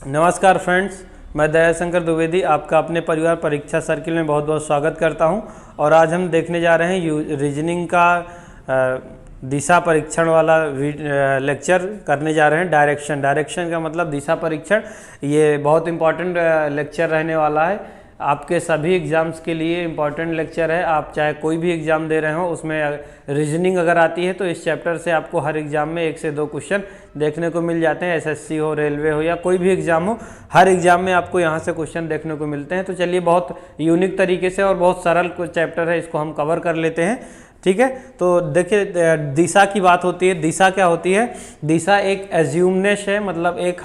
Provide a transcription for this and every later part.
नमस्कार फ्रेंड्स, मैं दयाशंकर द्विवेदी आपका अपने परिवार परीक्षा सर्किल में बहुत बहुत स्वागत करता हूं। और आज हम देखने जा रहे हैं रीजनिंग का दिशा परीक्षण वाला लेक्चर करने जा रहे हैं। डायरेक्शन का मतलब दिशा परीक्षण। ये बहुत इंपॉर्टेंट लेक्चर रहने वाला है, आपके सभी एग्ज़ाम्स के लिए इम्पॉर्टेंट लेक्चर है। आप चाहे कोई भी एग्ज़ाम दे रहे हो, उसमें रीजनिंग अगर आती है तो इस चैप्टर से आपको हर एग्ज़ाम में 1 से 2 क्वेश्चन देखने को मिल जाते हैं। एसएससी हो, रेलवे हो या कोई भी एग्ज़ाम हो, हर एग्ज़ाम में आपको यहाँ से क्वेश्चन देखने को मिलते हैं। तो चलिए, बहुत यूनिक तरीके से और बहुत सरल चैप्टर है, इसको हम कवर कर लेते हैं। ठीक है, तो देखिए, दिशा की बात होती है। दिशा क्या होती है? दिशा एक एज्यूमनेस है, मतलब एक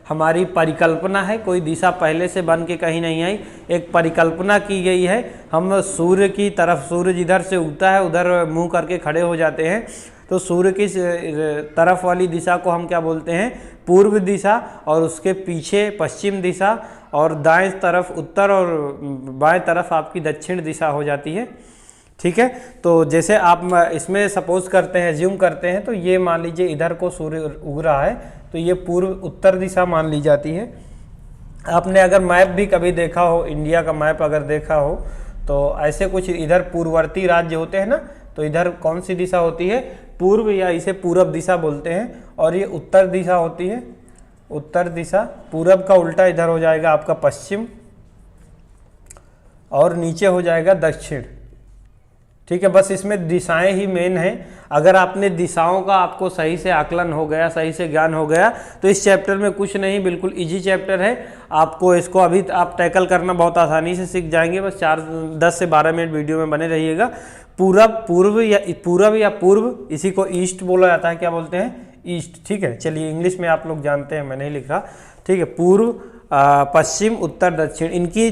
हमारी परिकल्पना है। कोई दिशा पहले से बन के कहीं नहीं आई, एक परिकल्पना की गई है। हम सूर्य की तरफ, सूर्य जिधर से उगता है उधर मुंह करके खड़े हो जाते हैं, तो सूर्य की तरफ वाली दिशा को हम क्या बोलते हैं? पूर्व दिशा। और उसके पीछे पश्चिम दिशा, और दाएं तरफ उत्तर, और बाएं तरफ आपकी दक्षिण दिशा हो जाती है। ठीक है, तो जैसे आप इसमें सपोज करते हैं, एज्यूम करते हैं, तो ये मान लीजिए इधर को सूर्य उग रहा है, तो ये पूर्व उत्तर दिशा मान ली जाती है। आपने अगर मैप भी कभी देखा हो, इंडिया का मैप अगर देखा हो, तो ऐसे कुछ इधर पूर्ववर्ती राज्य होते हैं ना, तो इधर कौन सी दिशा होती है? पूर्व, या इसे पूरब दिशा बोलते हैं। और ये उत्तर दिशा होती है, उत्तर दिशा। पूरब का उल्टा इधर हो जाएगा आपका पश्चिम, और नीचे हो जाएगा दक्षिण। ठीक है, बस इसमें दिशाएं ही मेन हैं। अगर आपने दिशाओं का आपको सही से आकलन हो गया, सही से ज्ञान हो गया, तो इस चैप्टर में कुछ नहीं, बिल्कुल इजी चैप्टर है। आपको इसको अभी आप टैकल करना बहुत आसानी से सीख जाएंगे। बस 10 से 12 मिनट वीडियो में बने रहिएगा। पूरब या पूर्व, इसी को ईस्ट बोला जाता है। क्या बोलते हैं? ईस्ट। ठीक है, चलिए, इंग्लिश में आप लोग जानते हैं, मैं नहीं लिख रहा। ठीक है, पूर्व, पश्चिम, उत्तर, दक्षिण, इनकी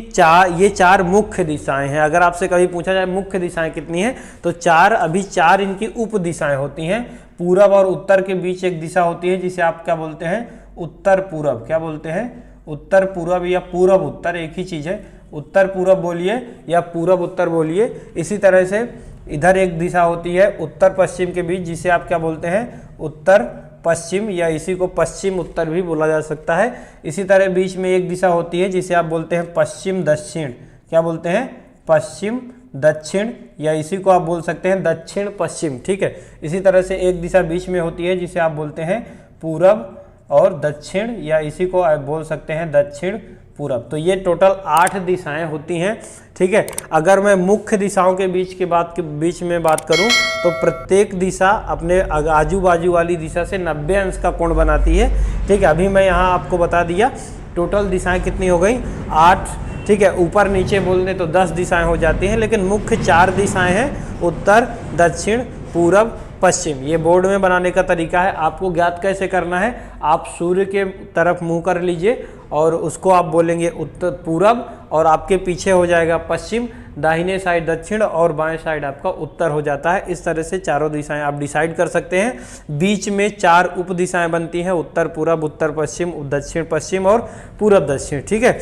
ये चार मुख्य दिशाएं हैं। अगर आपसे कभी पूछा जाए मुख्य दिशाएं कितनी हैं, तो अभी चार इनकी उप दिशाएं होती हैं। पूरब और उत्तर के बीच एक दिशा होती है जिसे आप क्या बोलते हैं? उत्तर पूरब। क्या बोलते हैं? उत्तर पूरब या पूरब उत्तर, एक ही चीज़ है। उत्तर पूरब बोलिए या पूरब उत्तर बोलिए। इसी तरह से इधर एक दिशा होती है उत्तर पश्चिम के बीच, जिसे आप क्या बोलते हैं? उत्तर पश्चिम, या इसी को पश्चिम उत्तर भी बोला जा सकता है। इसी तरह बीच में एक दिशा होती है जिसे आप बोलते हैं पश्चिम दक्षिण। क्या बोलते हैं? पश्चिम दक्षिण, या इसी को आप बोल सकते हैं दक्षिण पश्चिम। ठीक है, इसी तरह से एक दिशा बीच में होती है जिसे आप बोलते हैं पूरब और दक्षिण, या इसी को आप बोल सकते हैं दक्षिण पूरब। तो ये टोटल 8 दिशाएं होती हैं। ठीक है, अगर मैं मुख्य दिशाओं के बीच में बात करूं, तो प्रत्येक दिशा अपने आजू बाजू वाली दिशा से 90 अंश का कोण बनाती है। ठीक है, अभी मैं यहाँ आपको बता दिया टोटल दिशाएं कितनी हो गई? 8। ठीक है, ऊपर नीचे बोलने तो 10 दिशाएं हो जाती हैं, लेकिन मुख्य 4 दिशाएं हैं, उत्तर, दक्षिण, पूरब, पश्चिम। ये बोर्ड में बनाने का तरीका है। आपको ज्ञात कैसे करना है? आप सूर्य के तरफ मुंह कर लीजिए और उसको आप बोलेंगे उत्तर पूरब, और आपके पीछे हो जाएगा पश्चिम, दाहिने साइड दक्षिण, और बाएं साइड आपका उत्तर हो जाता है। इस तरह से चारों दिशाएं आप डिसाइड कर सकते हैं। बीच में 4 उप दिशाएं बनती हैं, उत्तर पूरब, उत्तर पश्चिम, दक्षिण पश्चिम और पूरब दक्षिण। ठीक है,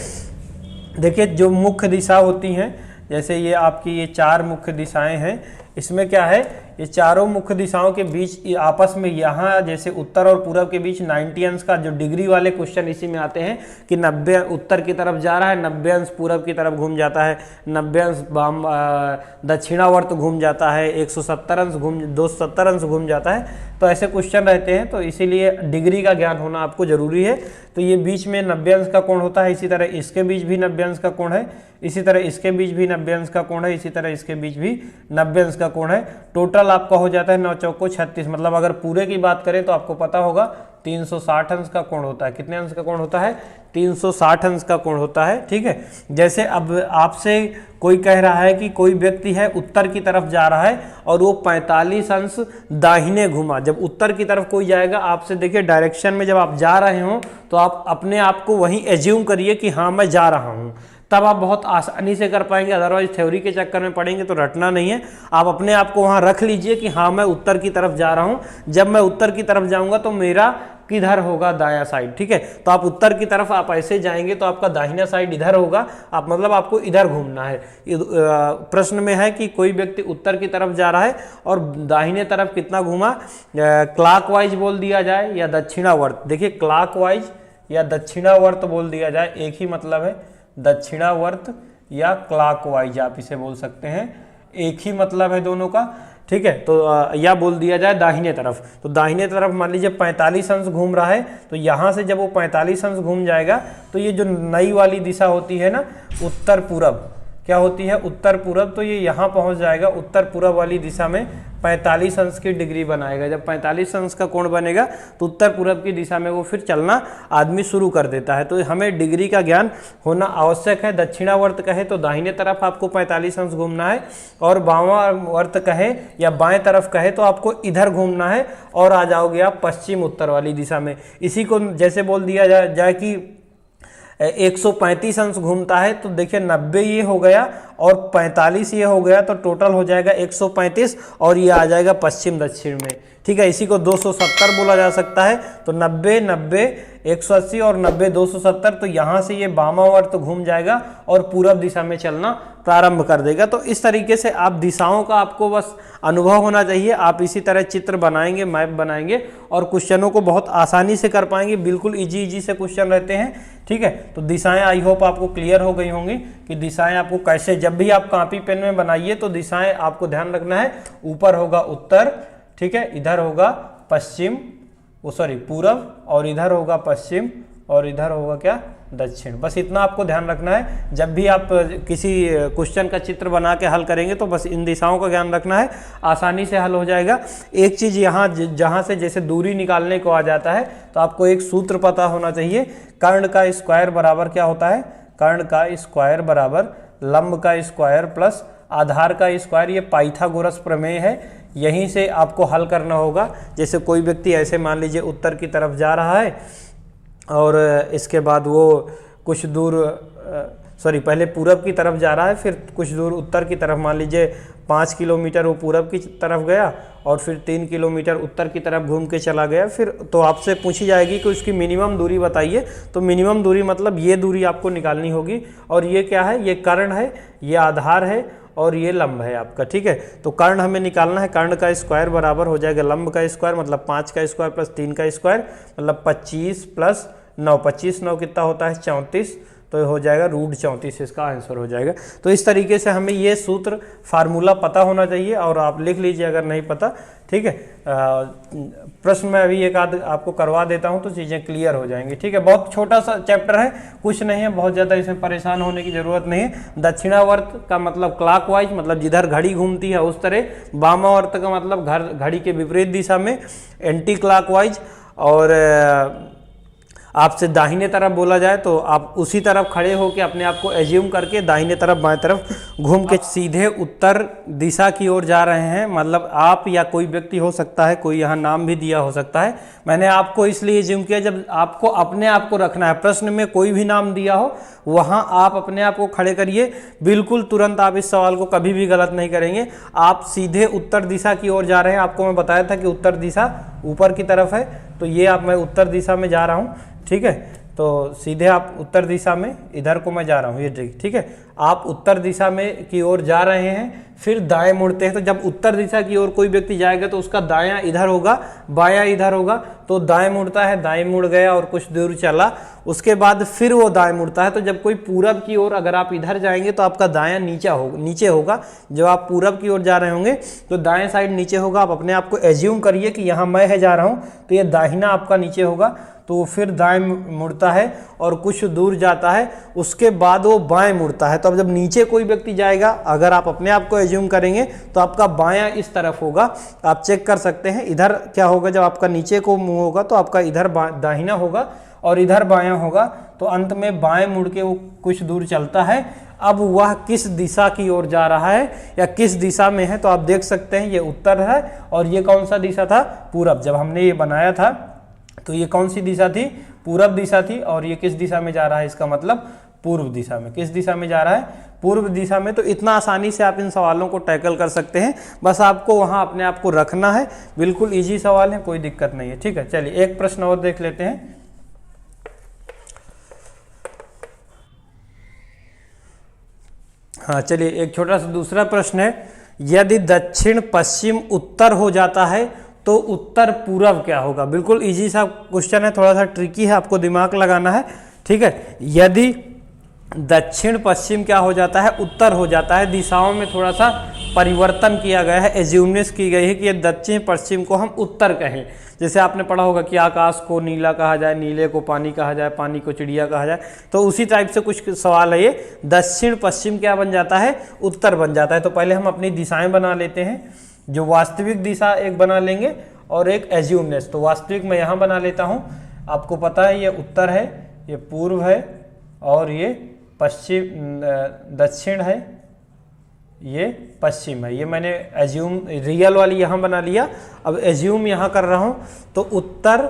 देखिए, जो मुख्य दिशा होती हैं, जैसे ये आपकी ये 4 मुख्य दिशाएं हैं, इसमें क्या है? ये चारों मुख्य दिशाओं के बीच आपस में, यहाँ जैसे उत्तर और पूरब के बीच 90 अंश का जो डिग्री वाले क्वेश्चन इसी में आते हैं कि 90 उत्तर की तरफ जा रहा है, 90 अंश पूरब की तरफ घूम जाता है, 90 अंश दक्षिणावर्त घूम जाता है, 270 अंश घूम जाता है। तो ऐसे क्वेश्चन रहते हैं, तो इसीलिए डिग्री का ज्ञान होना आपको जरूरी है। तो ये बीच में 90 अंश का कोण होता है, इसी तरह इसके बीच भी 90 अंश का कोण है, इसी तरह इसके बीच भी 90 अंश का कोण है, इसी तरह इसके बीच भी 90 अंश का कोण है। टोटल आपका हो जाता है 9 चौको 36। मतलब अगर पूरे की बात करें तो आपको पता होगा 360 अंश का कोण होता है। कितने अंश का कोण होता है? 360 अंश का कोण होता है। ठीक है, जैसे अब आपसे कोई कह रहा है कि कोई व्यक्ति है उत्तर की तरफ जा रहा है और वो 45 अंश दाहिने घुमा। जब उत्तर की तरफ कोई जाएगा, आपसे देखिए डायरेक्शन में जब आप जा रहे हो, तो आप अपने आप को वहीं एज्यूम करिए कि हाँ मैं जा रहा हूँ, तब आप बहुत आसानी से कर पाएंगे। अदरवाइज थ्योरी के चक्कर में पढ़ेंगे तो रटना नहीं है। आप अपने आप को वहाँ रख लीजिए कि हाँ मैं उत्तर की तरफ जा रहा हूँ। जब मैं उत्तर की तरफ जाऊँगा तो मेरा किधर होगा? दायां साइड। ठीक है, तो आप उत्तर की तरफ आप ऐसे जाएंगे तो आपका दाहिना साइड इधर होगा। आप मतलब आपको इधर घूमना है। प्रश्न में है कि कोई व्यक्ति उत्तर की तरफ जा रहा है और दाहिने तरफ कितना घूमा, क्लॉकवाइज बोल दिया जाए या दक्षिणावर्त। देखिए क्लॉकवाइज या दक्षिणावर्त बोल दिया जाए, एक ही मतलब है, दक्षिणावर्त या क्लॉकवाइज आप इसे बोल सकते हैं, एक ही मतलब है दोनों का, ठीक है। तो या बोल दिया जाए दाहिने तरफ, तो दाहिने तरफ मान लीजिए 45 अंश घूम रहा है, तो यहाँ से जब वो 45 अंश घूम जाएगा तो ये जो नई वाली दिशा होती है ना उत्तर पूरब, क्या होती है उत्तर पूरब, तो ये यहाँ पहुँच जाएगा उत्तर पूरब वाली दिशा में 45 अंश की डिग्री बनाएगा। जब 45 अंश का कोण बनेगा तो उत्तर पूरब की दिशा में वो फिर चलना आदमी शुरू कर देता है। तो हमें डिग्री का ज्ञान होना आवश्यक है। दक्षिणावर्त कहे तो दाहिने तरफ आपको 45 अंश घूमना है, और वामावर्त कहे या बाएं तरफ कहे तो आपको इधर घूमना है, और आ जाओगे आप पश्चिम उत्तर वाली दिशा में। इसी को जैसे बोल दिया जाए कि 135 अंश घूमता है, तो देखिए 90 ये हो गया और 45 ये हो गया, तो टोटल हो जाएगा 135, और ये आ जाएगा पश्चिम दक्षिण में, ठीक है। इसी को 270 बोला जा सकता है। तो 90 90 180 और 90 270, तो यहाँ से ये वामावर्त घूम जाएगा और पूरब दिशा में चलना प्रारंभ कर देगा। तो इस तरीके से आप दिशाओं का आपको बस अनुभव होना चाहिए। आप इसी तरह चित्र बनाएंगे, मैप बनाएंगे और क्वेश्चनों को बहुत आसानी से कर पाएंगे। बिल्कुल इजी से क्वेश्चन रहते हैं, ठीक है। तो दिशाएं आई होप आपको क्लियर हो गई होंगी कि दिशाएं आपको कैसे, जब भी आप कॉपी पेन में बनाइए तो दिशाएं आपको ध्यान रखना है, ऊपर होगा उत्तर, ठीक है, इधर होगा पश्चिम, पूरब, और इधर होगा पश्चिम, और इधर होगा क्या, दक्षिण। बस इतना आपको ध्यान रखना है। जब भी आप किसी क्वेश्चन का चित्र बना के हल करेंगे तो बस इन दिशाओं का ज्ञान रखना है, आसानी से हल हो जाएगा। एक चीज़ यहाँ जहाँ से जैसे दूरी निकालने को आ जाता है तो आपको एक सूत्र पता होना चाहिए, कर्ण का स्क्वायर बराबर क्या होता है, कर्ण का स्क्वायर बराबर लंब का स्क्वायर प्लस आधार का स्क्वायर। ये पाइथागोरस प्रमेय है, यहीं से आपको हल करना होगा। जैसे कोई व्यक्ति ऐसे मान लीजिए उत्तर की तरफ जा रहा है और इसके बाद वो कुछ दूर पहले पूरब की तरफ जा रहा है, फिर कुछ दूर उत्तर की तरफ, मान लीजिए 5 किलोमीटर वो पूरब की तरफ गया और फिर 3 किलोमीटर उत्तर की तरफ घूम के चला गया। फिर तो आपसे पूछी जाएगी कि उसकी मिनिमम दूरी बताइए, तो मिनिमम दूरी मतलब ये दूरी आपको निकालनी होगी। और ये क्या है, ये कर्ण है, ये आधार है और ये लंब है आपका, ठीक है। तो कर्ण हमें निकालना है, कर्ण का स्क्वायर बराबर हो जाएगा लंब का स्क्वायर मतलब 5 का स्क्वायर प्लस 3 का स्क्वायर मतलब 25 प्लस 9, 25 9 कितना होता है 34, तो हो जाएगा √34, इसका आंसर हो जाएगा। तो इस तरीके से हमें ये सूत्र फार्मूला पता होना चाहिए, और आप लिख लीजिए अगर नहीं पता, ठीक है। प्रश्न में अभी एक आध आपको करवा देता हूं तो चीज़ें क्लियर हो जाएंगी, ठीक है। बहुत छोटा सा चैप्टर है, कुछ नहीं है, बहुत ज़्यादा इसमें परेशान होने की ज़रूरत नहीं है। दक्षिणावर्त का मतलब क्लॉकवाइज, मतलब जिधर घड़ी घूमती है उस तरह। वामावर्त का मतलब घड़ी के विपरीत दिशा में, एंटी क्लॉकवाइज। और आपसे दाहिने तरफ बोला जाए तो आप उसी तरफ खड़े होकर अपने आप को एज्यूम करके दाहिने तरफ बाएं तरफ घूम के सीधे उत्तर दिशा की ओर जा रहे हैं। मतलब आप या कोई व्यक्ति हो सकता है, कोई यहाँ नाम भी दिया हो सकता है। मैंने आपको इसलिए एज्यूम किया, जब आपको अपने आप को रखना है, प्रश्न में कोई भी नाम दिया हो वहाँ आप अपने आप को खड़े करिए, बिल्कुल तुरंत आप इस सवाल को कभी भी गलत नहीं करेंगे। आप सीधे उत्तर दिशा की ओर जा रहे हैं। आपको मैं बताया था कि उत्तर दिशा ऊपर की तरफ है, तो ये आप मैं उत्तर दिशा में जा रहा हूँ, ठीक है। तो सीधे आप उत्तर दिशा में, इधर को मैं जा रहा हूँ, ये ठीक है। आप उत्तर दिशा में की ओर जा रहे हैं, फिर दाएं मुड़ते हैं। तो जब उत्तर दिशा की ओर कोई व्यक्ति जाएगा तो उसका दायां इधर होगा, बायां इधर होगा। तो दाएं मुड़ता है, दाएं मुड़ गया और कुछ दूर चला, उसके बाद फिर वो दाएं मुड़ता है। तो जब कोई पूरब की ओर अगर आप इधर जाएंगे तो आपका दायां नीचे होगा। जब आप पूरब की ओर जा रहे होंगे तो दाएं साइड नीचे होगा। आप अपने आप को एज्यूम करिए कि यहाँ मैं जा रहा हूँ, तो ये दाहिना आपका नीचे होगा। तो फिर दाएं मुड़ता है और कुछ दूर जाता है, उसके बाद वो बाएं मुड़ता है। तो अब जब नीचे कोई व्यक्ति जाएगा, अगर आप अपने आप को एज्यूम करेंगे तो आपका बायां इस तरफ होगा। आप चेक कर सकते हैं इधर क्या होगा, जब आपका नीचे को मुंह होगा तो आपका इधर दाहिना होगा और इधर बायां होगा। तो अंत में बाएं मुड़ के वो कुछ दूर चलता है। अब वह किस दिशा की ओर जा रहा है या किस दिशा में है, तो आप देख सकते हैं ये उत्तर है और ये कौन सा दिशा था, पूरब। जब हमने ये बनाया था तो ये कौन सी दिशा थी, पूरब दिशा थी। और ये किस दिशा में जा रहा है, इसका मतलब पूर्व दिशा में। किस दिशा में जा रहा है, पूर्व दिशा में। तो इतना आसानी से आप इन सवालों को टैकल कर सकते हैं। बस आपको वहां अपने आप को रखना है। बिल्कुल इजी सवाल है, कोई दिक्कत नहीं है, ठीक है। चलिए एक प्रश्न और देख लेते हैं। हाँ चलिए, एक छोटा सा दूसरा प्रश्न है। यदि दक्षिण पश्चिम उत्तर हो जाता है तो उत्तर पूर्व क्या होगा। बिल्कुल इजी सा क्वेश्चन है, थोड़ा सा ट्रिकी है, आपको दिमाग लगाना है, ठीक है। यदि दक्षिण पश्चिम क्या हो जाता है, उत्तर हो जाता है, दिशाओं में थोड़ा सा परिवर्तन किया गया है, एज्यूमनेस की गई है कि ये दक्षिण पश्चिम को हम उत्तर कहें। जैसे आपने पढ़ा होगा कि आकाश को नीला कहा जाए, नीले को पानी कहा जाए, पानी को चिड़िया कहा जाए, तो उसी टाइप से कुछ सवाल है ये। दक्षिण पश्चिम क्या बन जाता है, उत्तर बन जाता है। तो पहले हम अपनी दिशाएं बना लेते हैं, जो वास्तविक दिशा एक बना लेंगे और एक एज्यूमनेस। तो वास्तविक मैं यहाँ बना लेता हूँ, आपको पता है ये उत्तर है, ये पूर्व है और ये पश्चिम दक्षिण है, ये पश्चिम है। ये मैंने एज्यूम रियल वाली यहाँ बना लिया। अब एज्यूम यहाँ कर रहा हूँ, तो उत्तर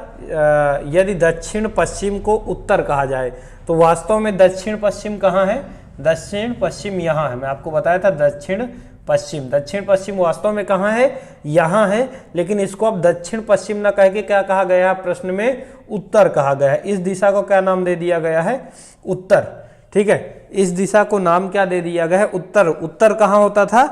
यदि दक्षिण पश्चिम को उत्तर कहा जाए तो वास्तव में दक्षिण पश्चिम कहाँ है, दक्षिण पश्चिम यहाँ है। मैं आपको बताया था दक्षिण पश्चिम, दक्षिण पश्चिम वास्तव में कहाँ है, यहाँ है, लेकिन इसको अब दक्षिण पश्चिम ना कह के क्या कहा गया है प्रश्न में, उत्तर कहा गया है। इस दिशा को क्या नाम दे दिया गया है, उत्तर, ठीक है। इस दिशा को नाम क्या दे दिया गया है, उत्तर। उत्तर कहाँ होता था,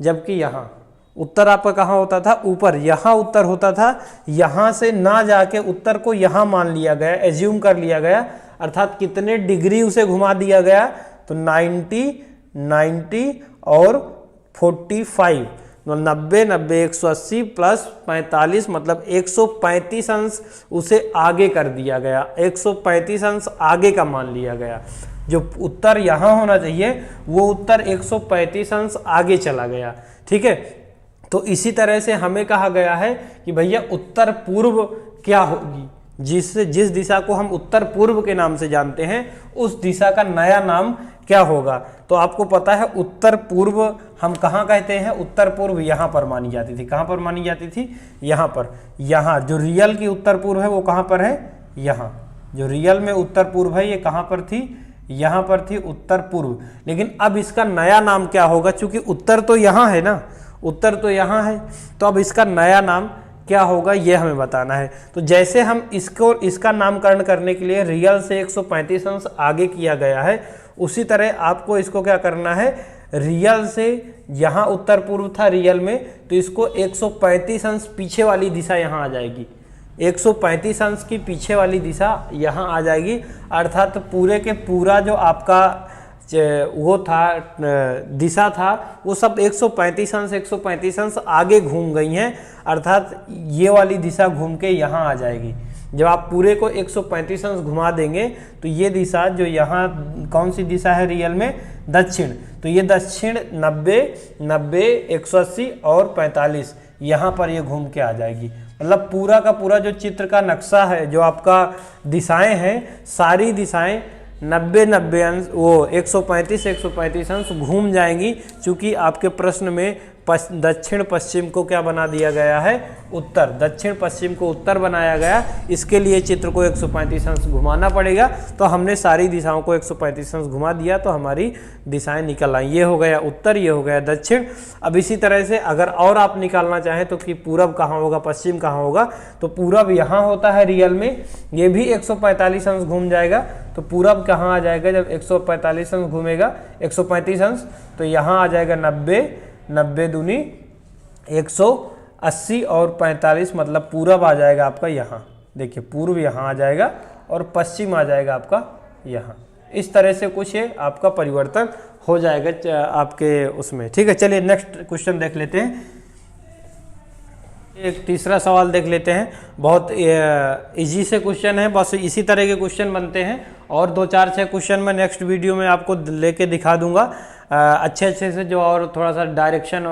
जबकि यहाँ उत्तर आपका कहाँ होता था, ऊपर, यहाँ उत्तर होता था। यहाँ से ना जाके उत्तर को यहाँ मान लिया गया, एज्यूम कर लिया गया, अर्थात कितने डिग्री उसे घुमा दिया गया, तो 90, 90 और 45, 90, 90, 180 प्लस 45 मतलब 135 अंश उसे आगे कर दिया गया, 135 अंश आगे का मान लिया गया। जो उत्तर यहाँ होना चाहिए वो उत्तर 135 अंश आगे चला गया, ठीक है। तो इसी तरह से हमें कहा गया है कि भैया उत्तर पूर्व क्या होगी, जिस दिशा को हम उत्तर पूर्व के नाम से जानते हैं उस दिशा का नया नाम क्या होगा। तो आपको पता है उत्तर पूर्व हम कहाँ कहते हैं, उत्तर पूर्व यहाँ पर मानी जाती थी। कहाँ पर मानी जाती थी, यहाँ पर। यहाँ जो रियल की उत्तर पूर्व है वो कहाँ पर है, यहाँ। जो रियल में उत्तर पूर्व है ये कहाँ पर थी, यहाँ पर थी उत्तर पूर्व। लेकिन अब इसका नया नाम क्या होगा, क्योंकि उत्तर तो यहाँ है ना, उत्तर तो यहाँ है, तो अब इसका नया नाम क्या होगा ये हमें बताना है। तो जैसे हम इसका नामकरण करने के लिए रियल से 135 अंश आगे किया गया है, उसी तरह आपको इसको क्या करना है, रियल से यहाँ उत्तर पूर्व था रियल में, तो इसको 135 अंश पीछे वाली दिशा यहाँ आ जाएगी, 135 अंश की पीछे वाली दिशा यहाँ आ जाएगी। अर्थात पूरे के पूरा जो आपका वो था दिशा था वो सब 135 अंश आगे घूम गई हैं, अर्थात ये वाली दिशा घूम के यहाँ आ जाएगी। जब आप पूरे को 135 अंश घुमा देंगे तो ये दिशा जो यहाँ कौन सी दिशा है रियल में, दक्षिण, तो ये दक्षिण 90, 90, 180 और 45 यहाँ पर ये घूम के आ जाएगी। मतलब पूरा का पूरा जो चित्र का नक्शा है, जो आपका दिशाएं हैं, सारी दिशाएं 90, 90 अंश वो 135 अंश घूम जाएंगी, क्योंकि आपके प्रश्न में दक्षिण पश्चिम को क्या बना दिया गया है, उत्तर। दक्षिण पश्चिम को उत्तर बनाया गया, इसके लिए चित्र को 135 अंश घुमाना पड़ेगा। तो हमने सारी दिशाओं को 135 अंश घुमा दिया तो हमारी दिशाएं निकल आई। ये हो गया उत्तर, ये हो गया दक्षिण। अब इसी तरह से अगर और आप निकालना चाहें तो कि पूरब कहाँ होगा, पश्चिम कहाँ होगा, तो पूरब यहाँ होता है रियल में, ये भी 145 अंश घूम जाएगा। तो पूरब कहाँ आ जाएगा, जब 145 अंश घूमेगा 135 अंश, तो यहाँ आ जाएगा 90, 90 दूनी 180 और 45 मतलब पूरब आ जाएगा आपका यहाँ। देखिए पूर्व यहाँ आ जाएगा और पश्चिम आ जाएगा आपका यहाँ। इस तरह से कुछ ये आपका परिवर्तन हो जाएगा आपके उसमें, ठीक है। चलिए नेक्स्ट क्वेश्चन देख लेते हैं। एक तीसरा सवाल देख लेते हैं। बहुत इजी से क्वेश्चन है, बस इसी तरह के क्वेश्चन बनते हैं और 2, 4, 6 क्वेश्चन मैं नेक्स्ट वीडियो में आपको लेके दिखा दूंगा अच्छे से, जो और थोड़ा सा डायरेक्शन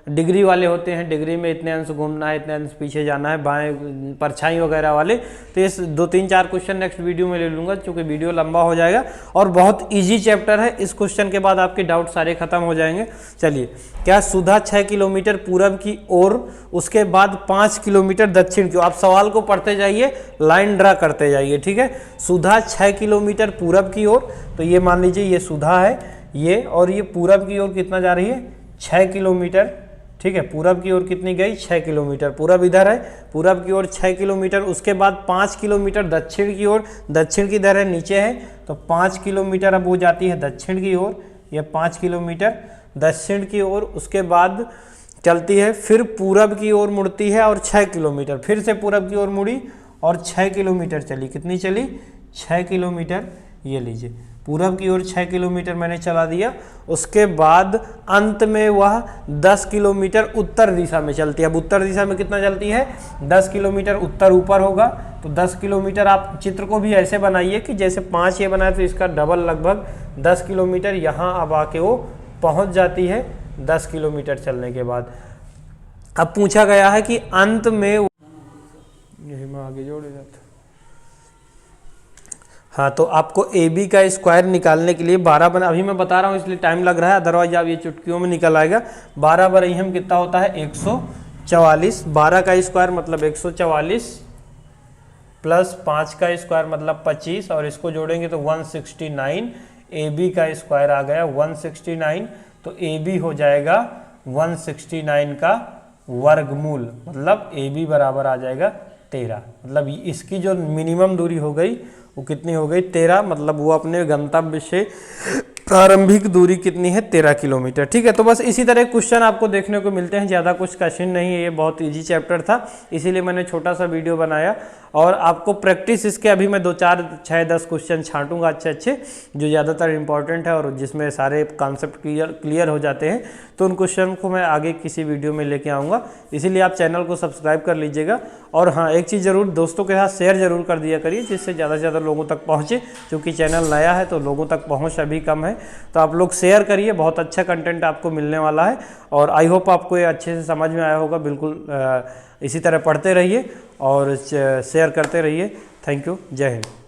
डिग्री वाले होते हैं, डिग्री में इतने अंश घूमना है, इतने अंश पीछे जाना है, बाएं परछाई वगैरह वाले। तो ये 2, 3, 4 क्वेश्चन नेक्स्ट वीडियो में ले लूँगा, क्योंकि वीडियो लंबा हो जाएगा और बहुत इजी चैप्टर है। इस क्वेश्चन के बाद आपके डाउट सारे खत्म हो जाएंगे। चलिए, क्या सुधा 6 किलोमीटर पूरब की ओर, उसके बाद 5 किलोमीटर दक्षिण की ओर, आप सवाल को पढ़ते जाइए, लाइन ड्रा करते जाइए, ठीक है। सुधा 6 किलोमीटर पूरब की ओर, तो ये मान लीजिए ये सुधा है ये, और ये पूरब की ओर कितना जा रही है, 6 किलोमीटर, ठीक है। पूरब की ओर कितनी गई, 6 किलोमीटर, पूरब इधर है, पूरब की ओर 6 किलोमीटर। उसके बाद 5 किलोमीटर दक्षिण की ओर, दक्षिण की इधर है, नीचे है, तो 5 किलोमीटर अब वो जाती है दक्षिण की ओर, ये 5 किलोमीटर दक्षिण की ओर। उसके बाद चलती है, फिर पूरब की ओर मुड़ती है और 6 किलोमीटर, फिर से पूरब की ओर मुड़ी और 6 किलोमीटर चली। कितनी चली? 6 किलोमीटर। ये लीजिए, पूरब की ओर 6 किलोमीटर मैंने चला दिया। उसके बाद अंत में वह 10 किलोमीटर उत्तर दिशा में चलती है। अब उत्तर दिशा में कितना चलती है? 10 किलोमीटर। उत्तर ऊपर होगा तो 10 किलोमीटर। आप चित्र को भी ऐसे बनाइए कि जैसे 5 ये बनाए तो इसका डबल लगभग 10 किलोमीटर यहाँ अब आके वो पहुँच जाती है 10 किलोमीटर चलने के बाद। अब पूछा गया है कि अंत में, यही मैं आगे जोड़ जाता। हाँ, तो आपको ए बी का स्क्वायर निकालने के लिए 12 बना, अभी मैं बता रहा हूँ इसलिए टाइम लग रहा है, अदरवाइज आप ये चुटकियों में निकल आएगा। 12 बार हम कितना होता है? 144। 12 का स्क्वायर मतलब 144 प्लस 5 का स्क्वायर मतलब 25 और इसको जोड़ेंगे तो 169। ए बी का स्क्वायर आ गया 169, तो ए बी हो जाएगा 169 का वर्गमूल, मतलब ए बी बराबर आ जाएगा 13। मतलब इसकी जो मिनिमम दूरी हो गई वो कितनी हो गई? 13। मतलब वो अपने गंतव्य से प्रारंभिक दूरी कितनी है? 13 किलोमीटर। ठीक है, तो बस इसी तरह क्वेश्चन आपको देखने को मिलते हैं, ज़्यादा कुछ कठिन नहीं है, ये बहुत इजी चैप्टर था, इसीलिए मैंने छोटा सा वीडियो बनाया। और आपको प्रैक्टिस इसके अभी मैं 2, 4, 6, 10 क्वेश्चन छांटूंगा अच्छे अच्छे, जो ज़्यादातर इंपॉर्टेंट है और जिसमें सारे कॉन्सेप्ट क्लियर हो जाते हैं, तो उन क्वेश्चन को मैं आगे किसी वीडियो में लेके आऊँगा। इसीलिए आप चैनल को सब्सक्राइब कर लीजिएगा। और हाँ, एक चीज़ ज़रूर, दोस्तों के साथ शेयर ज़रूर कर दिया करिए, जिससे ज़्यादा से ज़्यादा लोगों तक पहुँचे, क्योंकि चैनल नया है तो लोगों तक पहुँच अभी कम है। तो आप लोग शेयर करिए, बहुत अच्छा कंटेंट आपको मिलने वाला है। और आई होप आपको ये अच्छे से समझ में आया होगा। बिल्कुल इसी तरह पढ़ते रहिए और शेयर करते रहिए। Thank you. जय हिंद।